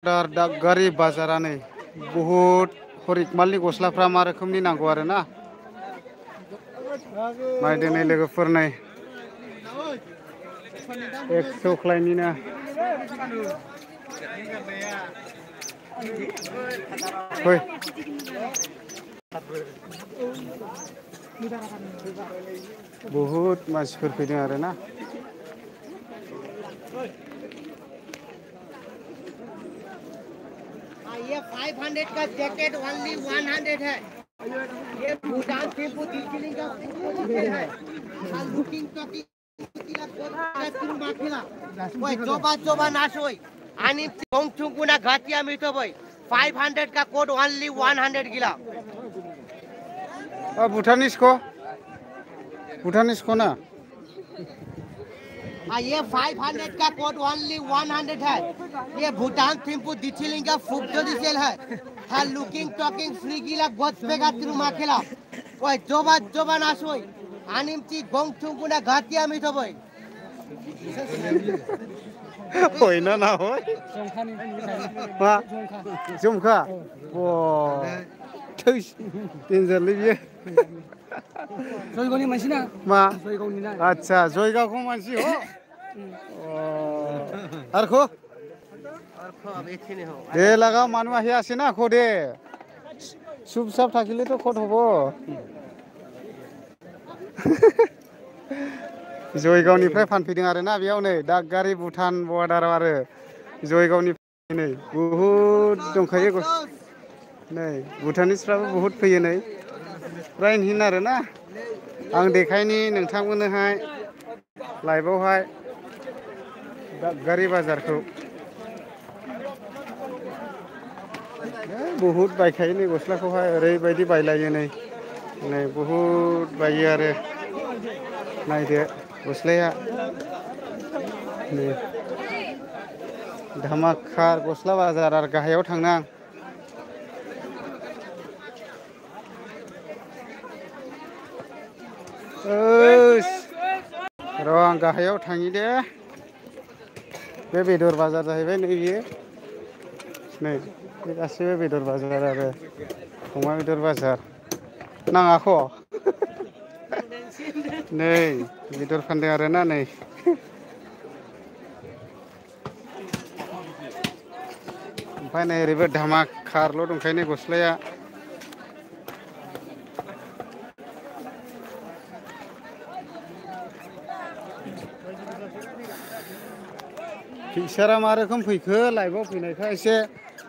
दागगारि बाजारानो बहुत हरिकमालनि गस्लाफ्रा मा रोखोमनि नांगौ आरो ना नायदिनै लोगोफोर नै 100 ख्लायनिनो फै बहुत मानसिफोर फैदों आरो ना ये 500 का जैकेट ओनली 100 है। ये भूटान से बुद्धिलिंग का है। लुकिंग टॉकिंग ओए जोबा नाशोय आणि गोंगचुंगुना घाटिया मिटो भाई 500 का कोड ओनली 100 गिला भूटानिस को ना ये 500 का कोड ओनली 100 है। ये भूटान थिम्पू डिटेलिंग का फुक जो डिटेल है हाँ लुकिंग टॉकिंग फ्री गिला गोद पेगा तिरुमा खेला ओए जोबा नाशोय आनिमची गोंगचुंगुना घाटिया मिटो भाई होय ना ना होय मा जुमखा ओ थैस डेन्जारलै बियो जयगावनि मानसि ना मा जयगावनि ना आच्छा जयगावखौ मानसि हो आरखो दे लगा मानु आहि आसे ना खो दे सुब साब थाकिले तो खट हबो जयगावनिफ्राय फानफैदों आरो ना बेयाव नै दागगारि भुटान बर्डाराव आरो जयगावनिफ्राय नै बहुत दंखायो नै भुटानिसफ्राबो बहुत फैयो नै रायनहिन आरो ना आं देखायनि नोंथांमोननोहाय लाइभआवहाय दागगारि बाजारखौ बहुत बायखायो नै गस्लाखौहाय ओरैबायदि बायलायो नै बहुत बायो आरो नायदो गस्लाया नै धामाका गस्ला बाजार आरो गाहायाव थांना र' आं गाहायाव थाङि दे बे बेदर बाजार जाहैबाय नै बियो नै बे गासैबो बेदर बाजार आरो अमा बेदर बाजार नाङाख' नै बेदर फानदों आरो ना नै ओमफ्राय नै ओरैबो धामाकाल' दंखायो नै गस्लाया पिक्सारा मा रोखोम फैखो लाइभआव फैनायखाय एसे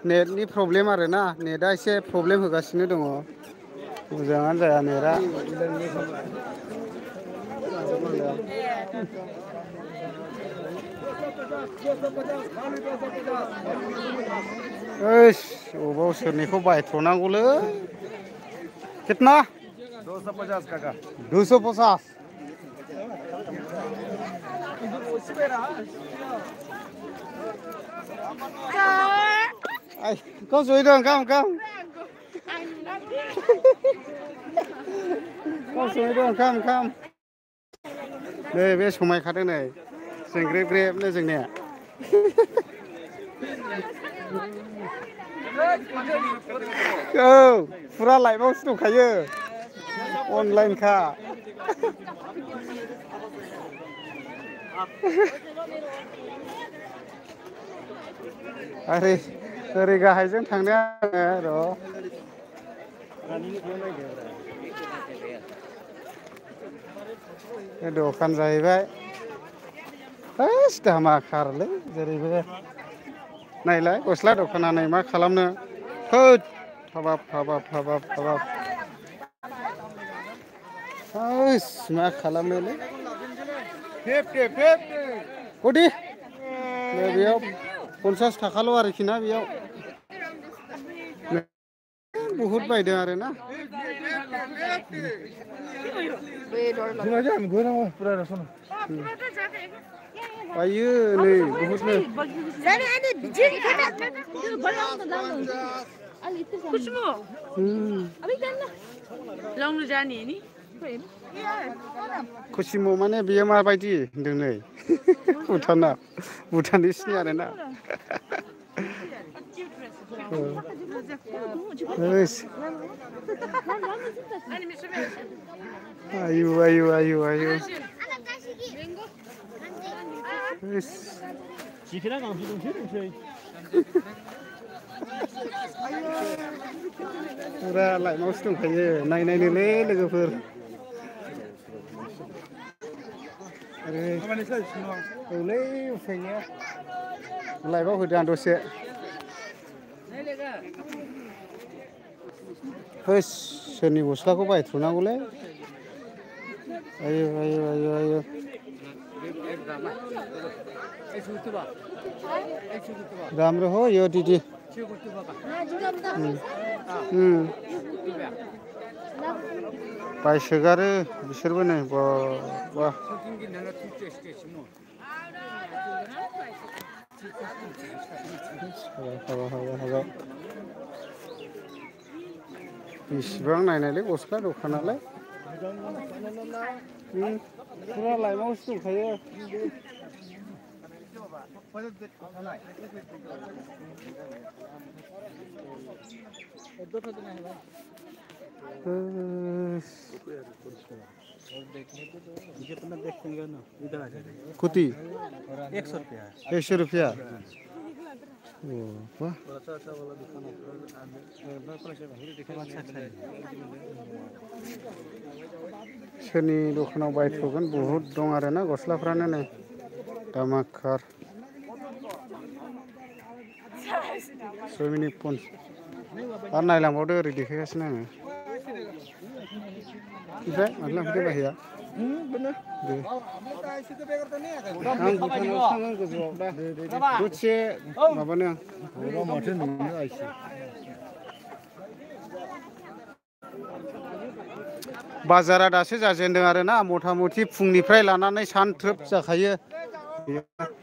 नेटनि प्रब्लेम आरो ना नेटआ एसे प्रब्लेम होगासिनो दङ मोजाङानो जाया नेटआ ओइस अबाव सोरनिखौ बायथ'नांगौलै कितना 250 काका 250 Ai, con suối đường không? Con suối đường không? Đây, bế sùng mày khát đây này. Sừng grep lên rừng nè. Pura lại bao sủng khai ơ. Online kha. ओरै गाहायजों थांनो आङो र' दखान जाहैबाय हैस धामाकालै जेरैबो नायलाय गस्ला दखाना नै मा खालामनो होद हाबाब हैस मा खालामनोलै गदि बेयाव 50 थाखाल' आरोखि ना बेयाव बहुत बायदों आरो ना बायो नै बहुतनो खुसिमु माने बियो माबायदि होनदों नै भुटानिसनि आरो ना Ayu, ayu, ayu, ayu. Ura लाइमावसो दंखायो नायनायनोलै लोगोफोर औलै उफाय गैया लाइभआव होदो आं दसे होस सोरनि गस्लाखौ बायथ्र'नांगौलै आयु आयु आयु आयु राम रहो यो दीदी बायसोगारो बिसोरबो नै बा हाबाय बेसेबां नायनायलै गस्ला दखानालाय फुरा लाइमावसो दंखायो कुती 100 रुपया सोरनि दखानाव बायथ'गोन बहुद दं आरोना गस्लाफ्रानो नै दामाखार 6 मिनिट फन आरो नायलांबावदो ओरै देखायगासिनो आङो ओमफ्राय माथो लांफैदो बायह्राया आं भुटानाव थाङो गोजौआव दा दसे माबानो माथो नुनो आइसि बाजारा दासो जाजेनदों आरोना मथा मथि फुंनिफ्राय लानानै सानथ्रोब जाखायो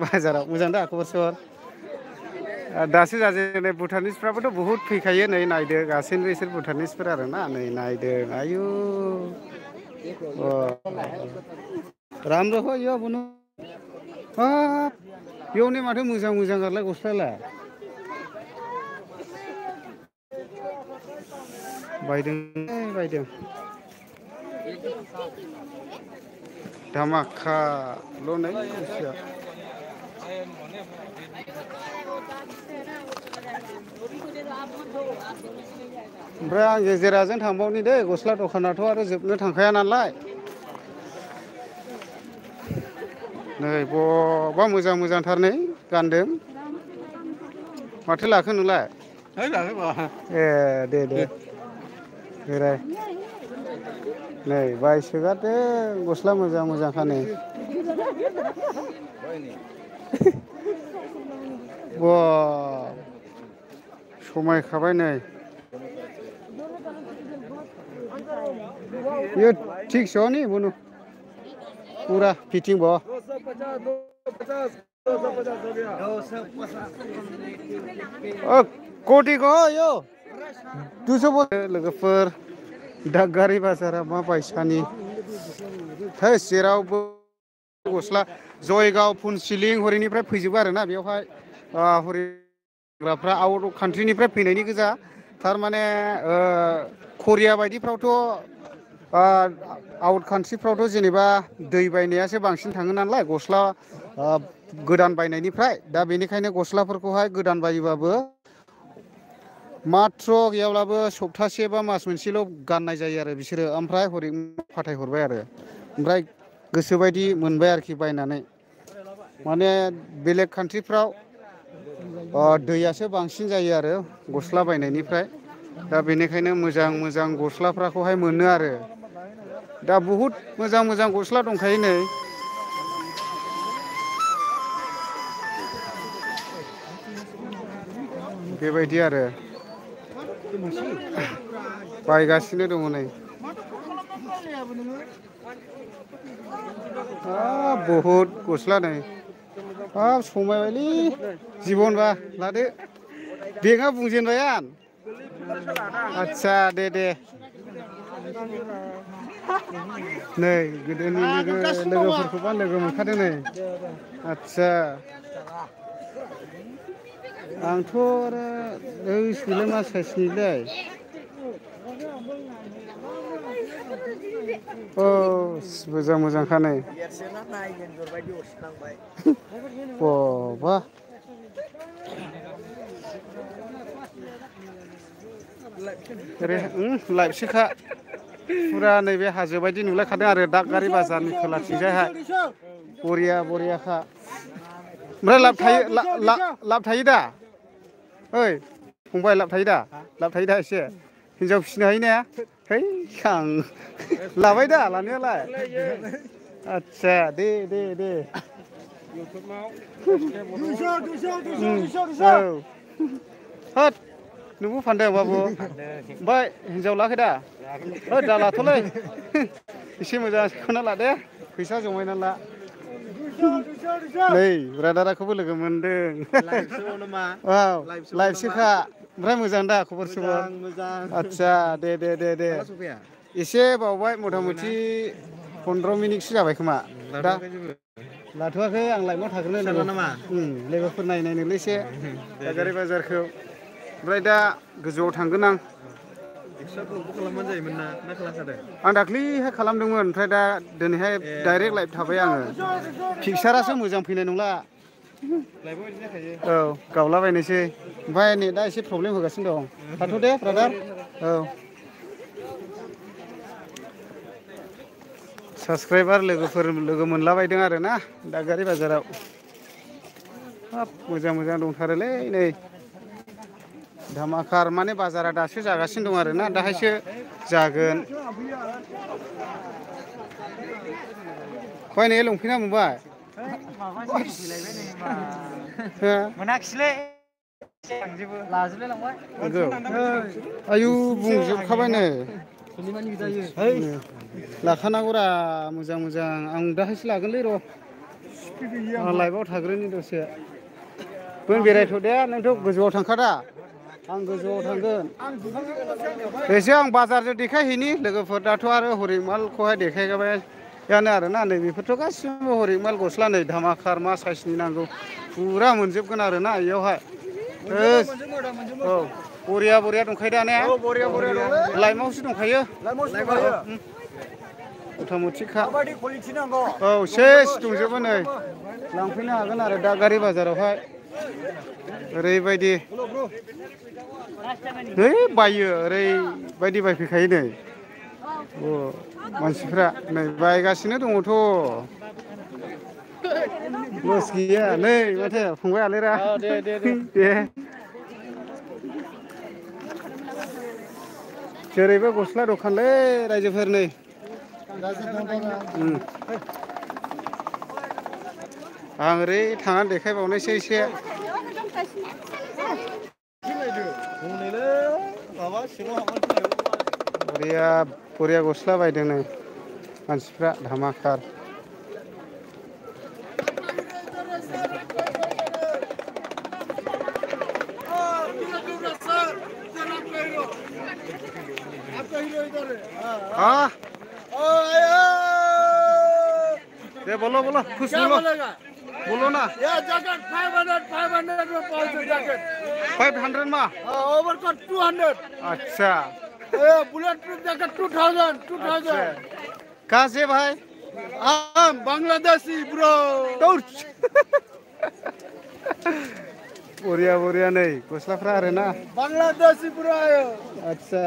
बाजाराव मोजां दा खबर सबर दासो जाजेननाय भुटानिसफ्राबोथ' बहुद फैखायो नै नायदो गासैबो बिसोर भुटानिसफोर आरोना नै नायदो आयु राम्रो हो यो बुनु हाब बेयावनो माथो मोजां मोजां गारलाय गस्लालाय बायदों धामाखाल' नै गोसोआ ओमफ्राय आं गेजेराजों थांबावनि दे गस्ला दखानाथ' आरो जोबनो थांखाया नालाय नै बबा मोजां मोजांथार नै गानदों माथो लाखो नोंलाय ए दे बेराय नै बायसोगारदों गस्ला मोजां मोजांखा नै बा समायखाबाय नै ये ठीक छो नहीं बोलो पूरा फिटिंग बो कोटी को यो 200 लोगोफोर दागारि बाजारा मा बायसानि है जेरावबो गस्ला जयगाव फुनसिलिं हरैनिफ्राय फैजोबो आरोना बेयावहाय हरिग्राफ्रा आउट अफ कान्ट्रिनिफ्राय फैनायनि गोजा थारमाने करिया बायदिफ्रावथ' आउट कान्ट्रिफ्रावथ' जेनेबा दै बायनायासो बांसिन थाङो नालाय गस्ला गोदान बायनायनिफ्राय दा बेनिखायनो गस्लाफोरखौहाय गोदान बायोबाबो माथ्र गैयाब्लाबो सप्तासे बा मास मोनसेल' गाननाय जायो आरो बिसोरो ओमफ्राय हरै फाथायहरबाय आरो ओमफ्राय गोसोबायदि मोनबाय आरोखि बायनानै माने बेलेग कान्ट्रिफ्राव दैयासो बांसिन जायो आरो गस्ला बायनायनिफ्राय दा बेनिखायनो मोजां मोजां गस्लाफोरखौहाय मोनो आरो दा बहुद मोजां मोजां गस्ला दंखायो नै बेबायदि आरो बायगासिनो दङ नै बहुद गस्ला नै हाब समायबायलै जिबनबा लादो बेगा बुंजेनबाय आं आच्छा दे नै गोदोनि लोगोफोरखौबा लोगो मोनखादों नै आच्छा आंथ' आरो ओइसोरलाय मा साइसनिलाय औ मोजां मोजांखा नै बबा लाइफसोखा फुरा नैबे हाजो बायदि नुलायखादों आरो दागगारि बाजारनि खोलाथिंजायहाय बरिया बरियाखा ओमफ्राय लाब थायो दा ओइ फंबाय लाब थायो दा एसे हिनजाव फिसिनो हायो ने है आं लाबाय दा लानायालाय आदसा दे औ होद नोंबो फानदों बाबु ओमफ्राय हिनजाव लाखै दा होद दा लाथ'लै एसे मोजां सायख'ना ला दे फैसा जमायना ला नै ब्रादाराखौबो लोगो मोनदों औ लाइफसोखा ओमफ्राय मोजां दा खबर सबर आदसा दे एसे बावबाय मथा मथि 15 मिनिटसो जाबाय खोमा दा लाथ'वाखै आं लाइफआव थाग्रोनो लोगोफोर नायनोलै एसे दागगारि बाजारखौ ओमफ्राय दा गोजौआव थांगोन आं आं दाख्लैहाय खालामदोंमोन ओमफ्राय दा दिनैहाय डाइरेक्ट लाइभ थाबाय आङो पिकचारासो मोजां फैनाय नंला औ गावलाबायनोसै ओमफ्राय नै दा एसे प्रब्लेम होगासिनो दं थाथ' दे ब्रादार औ साबसक्राइबार लोगो मोनलाबायदों आरो ना दागगारि बाजाराव हाब मोजां दंथारोलै नै धामाकार माने बाजारा दासो जागासिनो दं आरो ना दाहायसो जागोन फै नै लंफेना मोनबाय मोनाखिसैलै लाजोबलाय लांबाय आयु बुंजोबखाबाय नै लाखानांगौरा मोजां आं दाहायसो लागोनलै र' लाइभआव थाग्रोनि दसे बेरायथ' दे नोंथ' गोजौआव थांखादा आं गोजौआव थांगोन एसे आं बाजारजों देखायहैनि लोगोफोर दाथ' आरो हरिमालखौहाय देखायखाबायानो आरोना नै बेफोरथ' गासिबो हरिमाल गस्ला नै धामाकार मा साइसनि नांगौ फुरा मोनजोबगोन आरोना इयावहाय औ बरिया दंखायो दा ने लाइभआवसो दंखायो मथा मथिखा औ सेस दंजोबो नै लांफैनो हागोन आरो दागगारि बाजारावहाय ओरैबायदि है बायो ओरैबायदि बायफैखायो नै मानसिफ्रा नै बायगासिनो दङथ' लस गैया नै माथो फंबाय आलैरा दे जेरैबो गस्ला दखानलै रायजोफोर नै आं ओरै थांनानै देखायबावनोसै एसे बरिया गस्ला बायदों नै मानसिफ्रा धामाकार दे बोलो खुश बोलो ना जैकेट 500 में पहुंचे जैकेट 500 में ओवरकोट 200 अच्छा बुलेट प्रूफ जैकेट 2000 कहाँ से भाई बांग्लादेशी ब्रो बरिया नै गस्लाफ्रा आरो ना बांग्लादेशी ब्रो आयो अच्छा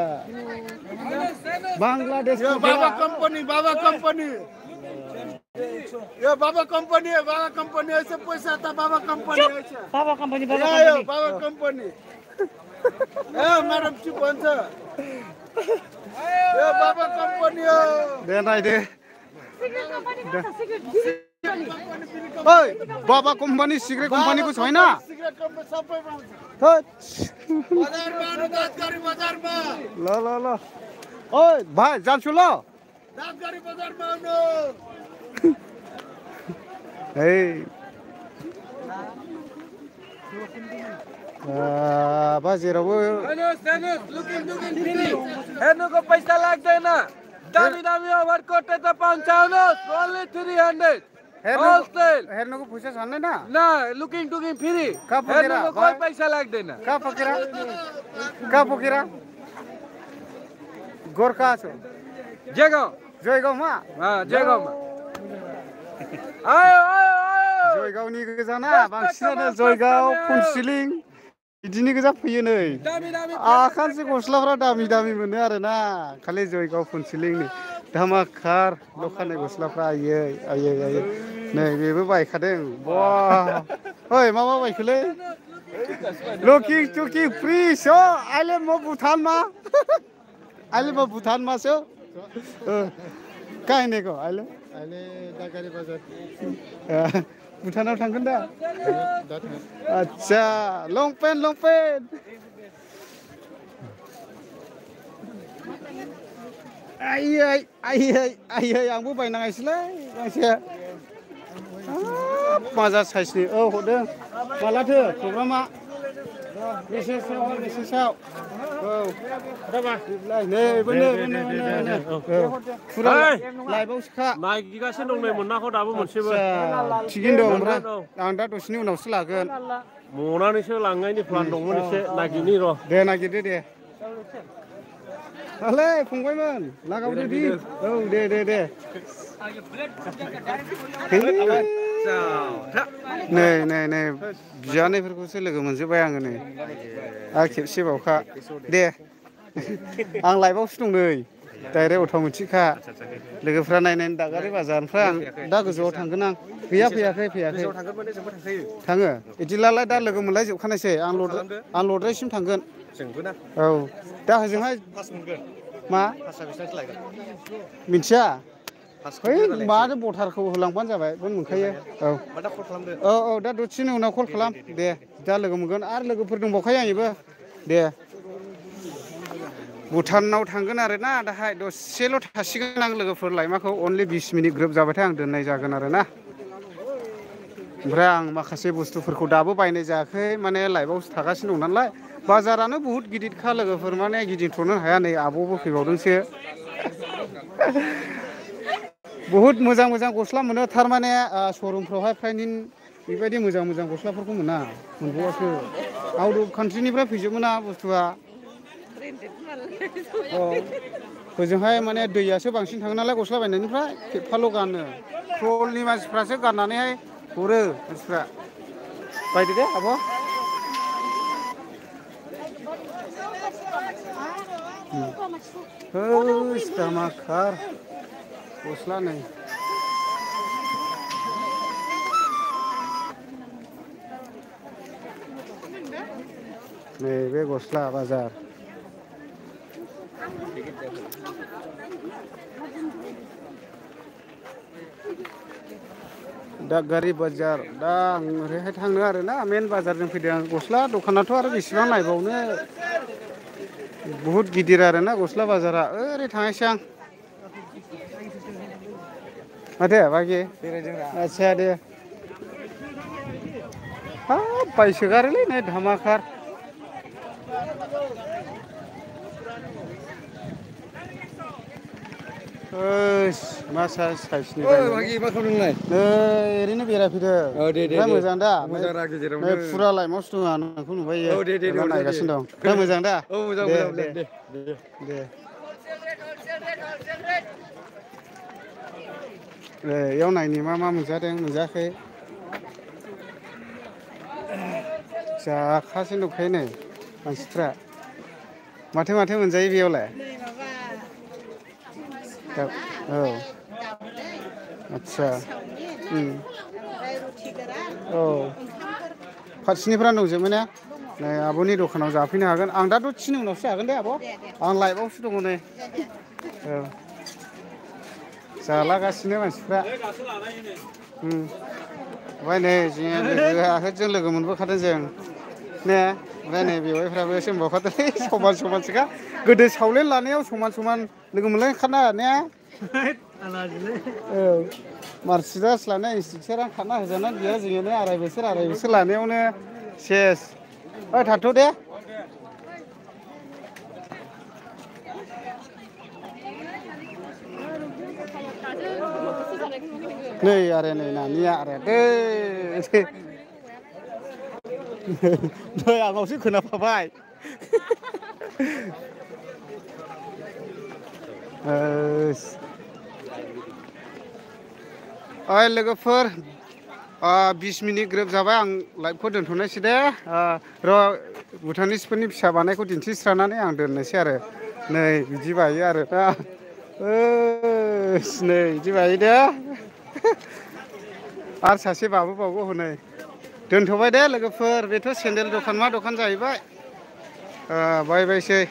बांग्लादेश बाबा कंपनी ये बाबा कंपनी ऐसे पैसा आता बाबा कंपनी मैडम चुप भन्छ ये बाबा कंपनी दे नायदो ओइ बाबा कंपनी सिगरेट कंपनीको छैन सिगरेट कंपनी सबै पाउँछ बजारमा ल ओइ भाइ जान्छु ल दादगारी बजारमा आउनु है बाजेरावबो हेर्नुको पैसा लाग्दैन दामी ओभरकोट त पाउँछ ओन्ली 300 All style. हेर्नु को पैसा छान्ने ना ना लुकिंग टुकिंग फ्री कहाँ पकेरा, हेर्नुको कोही भाइ? पैसा लाग्दैन कहाँ पकेरा गोर्खा छो जयगाउँ जयगाउँमा जयगाउँमा आयो आयो आयो जयगाउँनि गोजाना बांसिनानो जयगाउँ फुनसिलिं बिदिनि गोजा फैयो नै दामी दामी आखान्से गस्लाफ्रा दामि दामि मोनो आरोना खालि जयगाव फुनसिलिंनि धामाकार दखाननि गस्लाफ्रा आयै आयै आयै नै बेबो बायखादों बा ओइ मा बायखोलै लुकिं टुकिं फ्रि सो आइले म भुटान मा आइले म भुटान मा सो काहिनेको आइले दागारि बाजार भुटानाव थांगोन दा आच्छा लंपेन्ट आयै आंबो बायनाङासैलै गांसे माजा साइसनि हरदों मालाथो प्रग्रामा मेसेजाव औ नै फुरा लाइभआवसोखा नागिगासिनो दं नै मोनाखौ दाबो मोनसेबो थिगैनो दं ओमफ्राय आं दा दसेनि उनावसो लागोन मनानैसो लांनायनि प्लान दंमोन एसे नागिरनि र' दे नागिरदो दे आलै फंबायमोन लागावदो दि औ दे नै बियानैफोरखौसो लोगो मोनजोब्बाय आङो नै आरो खेबसेबावखा दे आं लाइभआवसो दं नै डाइरेक्ट अट'मेटिकखा लोगोफ्रा नायनायनि दागारि बाजारनिफ्राय आं दा गोजौआव थांगोन आं गैया फैयाखै थाङो बिदिब्लालाय दा लोगो मोनलायजोबखानायसै आं लद्रायसिम थांगोन औ दा हजोंहाय मा मिथिया है माथो भटारखौ होलांबानो जाबाय बेखौनो मोनखायो औ दा दसेनि उनाव कल खालाम दे दा लोगो मोनगोन आरो लोगोफोर दंबावखायो आंनिबो दे भुटानाव थांगोन आरोना दाहाय दसेल' थासिगोन आं लोगोफोर लाइमाखौ अनलि 20 मिनिट ग्रोब जाबाथाय आं दोननाय जागोन आरोना ओमफ्राय आं माखासे बुस्थुफोरखौ दाबो बायनाय जायाखै माने लाइभआवसो थागासिनो दं नालाय बाजारानो बुहुत गिदिरखा लोगोफोर माने गिदिंथ'नो हाया नै आब'बो फैबावदोंसो बुहुत मोजां गस्ला मोनो थारमाने शरुमफ्रावहाय फ्रायनो बेबायदि मोजां गस्लाफोरखौ मोनबावासो आउट अफ कान्ट्रिनिफ्राय फैजोबोना बुस्थुआ हजोंहाय माने दैयासो बांसिन थाङो नालाय गस्ला बायनायनिफ्राय खेबफाल' गानो ट्रलनि मानसिफ्रासो गाननानैहाय हरो मानसिफ्रा बायदो दे आब' धामाकार गस्ला नै बे गस्ला बाजार दागारि बाजार दा आं ओरैहाय थांनो आरोना मेन बाजारजों फैदों आं गस्ला दखानाथ' आरो बेसेबां नायबावनो बुहुत गिदिर आरोना गस्ला बाजारा ओरै थांनायसै आं माथो बाखि आच्छा दे हाब बायसोगारोलै नै धामाकार मा साइसनि मा खालामदोंलाय नै ओरैनो बेरायफैदों ओमफ्राय मोजां दा नै फुरा लाइमावसो दं आं नोंखौ नुबायो नायगासिनो दं ओमफ्राय मोजां दा दे इयाव नायनि मा मोनजादों मोनजायाखै जाखासिनो दंखायो नै मानसिफ्रा माथो मोनजायो बेयावलाय औ आच्छा औ फारसेनिफ्राय दंजोबो ने नै आब'नि दखानाव जाफैनो हागोन आं दा दसेनि उनावसो जागोन दे आब' आं लाइभआवसो दङ नै औ जालागासिनो मानसिफ्रा ओमफ्राय नै जों लोगो मोनबोखादों जों ने ओमफ्राय नै बेवाइफ्राबो सोंबावखादोंलै समानसोखा गोदो सावलेन लानायाव समान लोगो मोनलायखाना ने औ मार्सिडिस लानाया इन्सट्राक्टरा खारना होजानानै गैया जोङो आराय बोसोर लानायावनो सेस ओइ थाथ' दे नै आरो नै नानिया आरो नै आंनावसो खोनाफाबाय ओइ लोगोफोर 20 मिनिट ग्रोब जाबाय आं लाइभखौ दोनथ'नोसै दे र' भुटानिसफोरनि फिसा बानायखौ दिन्थिस्रानानै आं दोननोसै आरो नै बिदि बायो आरो दा नै बिदि बायो दे आरो सासे बाबो हनै दोनथ'बाय दे लोगोफोर बेथ' सेन्देल दखान मा दखान जाहैबाय बाय बायसै